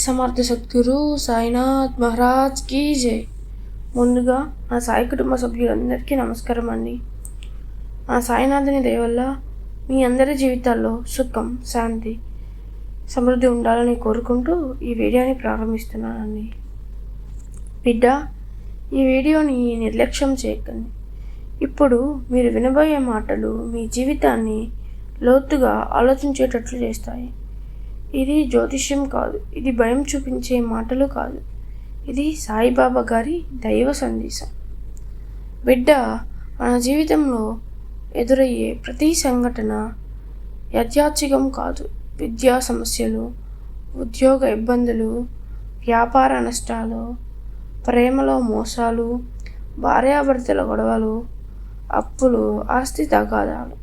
సమర్థ సద్గురు సాయినాథ్ మహారాజ్ కీ జై. ముందుగా నా సాయి కుటుంబ సభ్యులందరికీ నమస్కారం అండి. నా సాయినాథుని దయ వల్ల మీ అందరి జీవితాల్లో సుఖం, శాంతి, సమృద్ధి ఉండాలని కోరుకుంటూ ఈ వీడియోని ప్రారంభిస్తున్నానండి. బిడ్డ, ఈ వీడియోని నిర్లక్ష్యం చేయకండి. ఇప్పుడు మీరు వినబోయే మాటలు మీ జీవితాన్ని లోతుగా ఆలోచించేటట్లు చేస్తాయి. ఇది జ్యోతిష్యం కాదు, ఇది భయం చూపించే మాటలు కాదు, ఇది సాయిబాబా గారి దైవ సందేశం. బిడ్డ, మన జీవితంలో ఎదురయ్యే ప్రతి సంఘటన యాదృచ్ఛికం కాదు. విద్యా సమస్యలు, ఉద్యోగ ఇబ్బందులు, వ్యాపార నష్టాలు, ప్రేమలో మోసాలు, భార్యాభర్తల గొడవలు, అప్పులు, ఆస్తి తగాదాలు,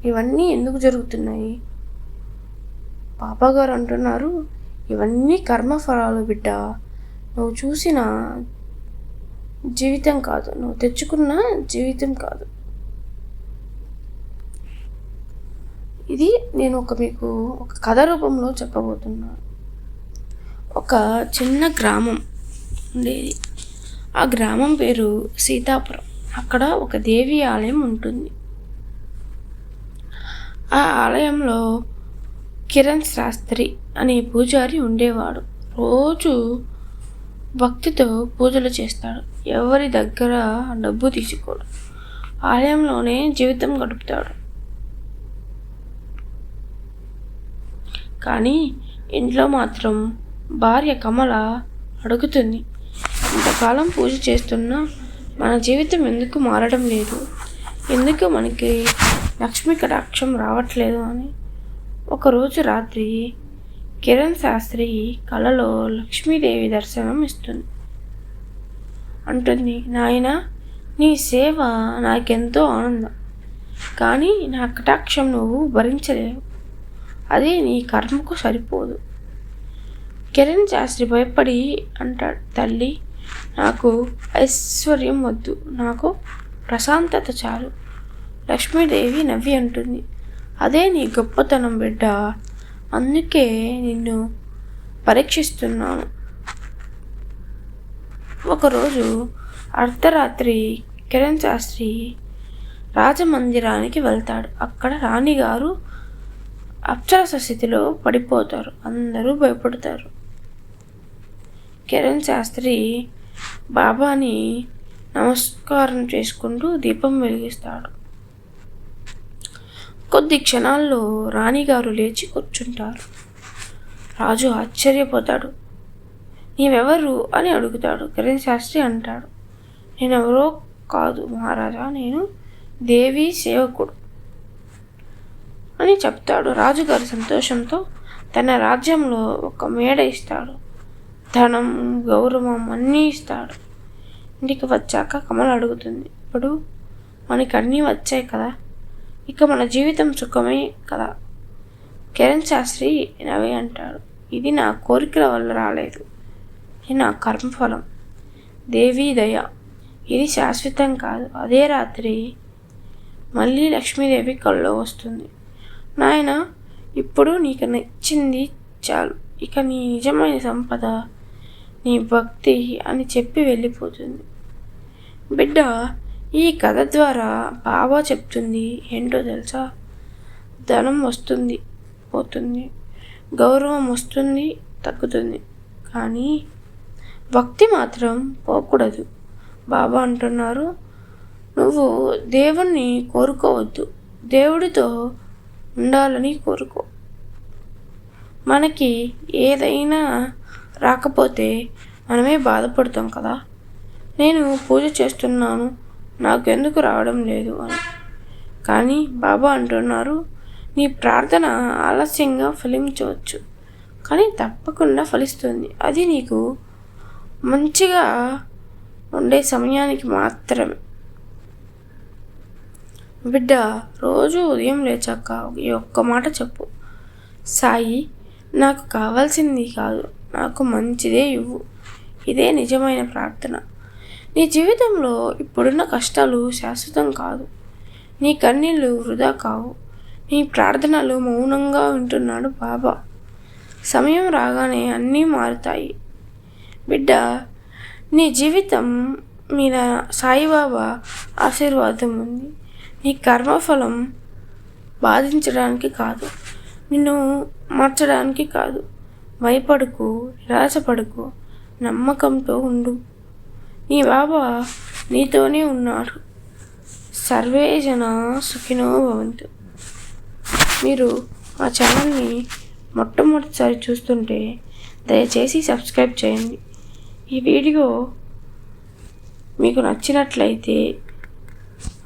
ఇవన్నీ ఎందుకు జరుగుతున్నాయి? బాబాగారు అంటున్నారు, ఇవన్నీ కర్మఫలాలు బిడ్డ. నువ్వు చూసిన జీవితం కాదు, నువ్వు తెచ్చుకున్న జీవితం కాదు. ఇది నేను మీకు ఒక కథ రూపంలో చెప్పబోతున్నాను. ఒక చిన్న గ్రామం ఉండేది. ఆ గ్రామం పేరు సీతాపురం. అక్కడ ఒక దేవి ఆలయం ఉంటుంది. ఆ ఆలయంలో కిరణ్ శాస్త్రి అనే పూజారి ఉండేవాడు. రోజు భక్తితో పూజలు చేస్తాడు. ఎవరి దగ్గర డబ్బు తీసుకోడు. ఆలయంలోనే జీవితం గడుపుతాడు. కానీ ఇంట్లో మాత్రం భార్య కమల అడుగుతుంది, ఇంతకాలం పూజ చేస్తున్నా మన జీవితం ఎందుకు మారడం లేదు? ఎందుకు మనకి లక్ష్మీ కటాక్షం రావట్లేదు అని. ఒకరోజు రాత్రి కిరణ్ శాస్త్రి కలలో లక్ష్మీదేవి దర్శనం ఇస్తుంది. అంటుంది, నాయన, నీ సేవ నాకెంతో ఆనందం, కానీ నా కటాక్షం నువ్వు భరించలేవు. అది నీ కర్మకు సరిపోదు. కిరణ్ శాస్త్రి భయపడి అంటాడు, తల్లి, నాకు ఐశ్వర్యం వద్దు, నాకు ప్రశాంతత చాలు. లక్ష్మీదేవి నవ్వి అంటుంది, అదే నీ గొప్పతనం బిడ్డ, అందుకే నిన్ను పరీక్షిస్తున్నాను. ఒకరోజు అర్ధరాత్రి కిరణ్ శాస్త్రి రాజమందిరానికి వెళ్తాడు. అక్కడ రాణిగారు అప్సరస స్థితిలో పడిపోతారు. అందరూ భయపడతారు. కిరణ్ శాస్త్రి బాబాని నమస్కారం చేసుకుంటూ దీపం వెలిగిస్తాడు. కొద్ది క్షణాల్లో రాణిగారు లేచి కూర్చుంటారు. రాజు ఆశ్చర్యపోతాడు. నీవెవరు అని అడుగుతాడు. కిరణ్ శాస్త్రి అంటాడు, నేనెవరో కాదు మహారాజా, నేను దేవి సేవకుడు అని చెప్తాడు. రాజుగారు సంతోషంతో తన రాజ్యంలో ఒక మేడ ఇస్తాడు. ధనం, గౌరవం అన్నీ ఇస్తాడు. ఇంటికి వచ్చాక కమల అడుగుతుంది, ఇప్పుడు మనకి అన్నీ వచ్చాయి కదా, ఇక మన జీవితం సుఖమే కదా? కిరణ్ శాస్త్రి నవ్వి అంటాడు, ఇది నా కోరికల వల్ల రాలేదు, ఇది నా కర్మఫలం, దేవీ దయ, ఇది శాశ్వతం కాదు. అదే రాత్రి మళ్ళీ లక్ష్మీదేవి కల్లో వస్తుంది. నాయన, ఇప్పుడు నీకు నచ్చింది చాలు, ఇక నీ నిజమైన సంపద నీ భక్తి అని చెప్పి వెళ్ళిపోతుంది. బిడ్డ, ఈ కథ ద్వారా బాబా చెప్తుంది ఏంటో తెలుసా? ధనం వస్తుంది, పోతుంది, గౌరవం వస్తుంది, తగ్గుతుంది, కానీ భక్తి మాత్రం పోకూడదు. బాబా అంటున్నారు, నువ్వు దేవుణ్ణి కోరుకోవద్దు, దేవుడితో ఉండాలని కోరుకో. మనకి ఏదైనా రాకపోతే మనమే బాధపడతాం కదా. నేను పూజ చేస్తున్నాను, నాకు ఎందుకు రావడం లేదు అని. కానీ బాబా అంటున్నారు, నీ ప్రార్థన ఆలస్యంగా ఫలించవచ్చు, కానీ తప్పకుండా ఫలిస్తుంది. అది నీకు మంచిగా ఉండే సమయానికి మాత్రమే. బిడ్డ, రోజు ఉదయం లేచాక ఈ ఒక్క మాట చెప్పు, సాయి, నాకు కావాల్సింది కాదు, నాకు మంచిదే ఇవ్వు. ఇదే నిజమైన ప్రార్థన. నీ జీవితంలో ఇప్పుడున్న కష్టాలు శాశ్వతం కాదు. నీ కన్నీళ్ళు వృధా కావు. నీ ప్రార్థనలు మౌనంగా వింటున్నాడు బాబా. సమయం రాగానే అన్నీ మారుతాయి. బిడ్డ, నీ జీవితం మీద సాయిబాబా ఆశీర్వాదం ఉంది. నీ కర్మఫలం బాధించడానికి కాదు, నిన్ను మార్చడానికి కాదు. భయపడకు, నిరాశపడకు, నమ్మకంతో ఉండు. నీ బాబా నీతోనే ఉన్నాడు. సర్వే జన సుఖినో భవంతు. మీరు మా ఛానల్ని మొట్టమొదటిసారి చూస్తుంటే దయచేసి సబ్స్క్రైబ్ చేయండి. ఈ వీడియో మీకు నచ్చినట్లయితే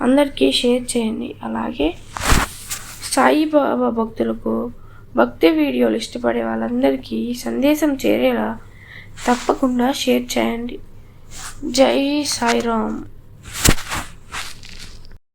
అందరికీ షేర్ చేయండి. అలాగే సాయిబాబా భక్తులకు భక్తి వీడియోలు ఇష్టపడే వాళ్ళందరికీ సందేశం చేరేలా తప్పకుండా షేర్ చేయండి. జై సాయిరామ్.